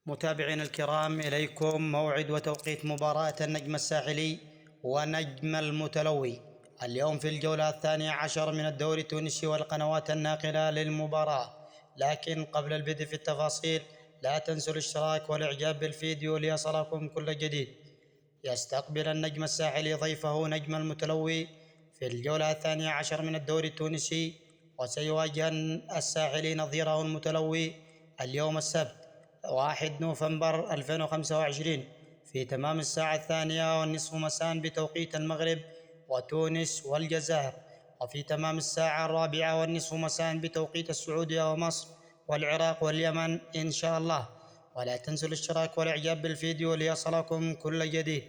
متابعينا الكرام، إليكم موعد وتوقيت مباراة النجم الساحلي ونجم المتلوي اليوم في الجولة 12 من الدوري التونسي والقنوات الناقلة للمباراة. لكن قبل البدء في التفاصيل لا تنسوا الاشتراك والإعجاب بالفيديو ليصلكم كل جديد. يستقبل النجم الساحلي ضيفه نجم المتلوي في الجولة 12 من الدوري التونسي، وسيواجه الساحلي نظيره المتلوي اليوم السبت 1 نوفمبر 2025 في تمام الساعة 2:30 مساء بتوقيت المغرب وتونس والجزائر، وفي تمام الساعة 4:15 مساء بتوقيت السعودية ومصر والعراق واليمن إن شاء الله. ولا تنسوا الاشتراك والإعجاب بالفيديو ليصلكم كل جديد.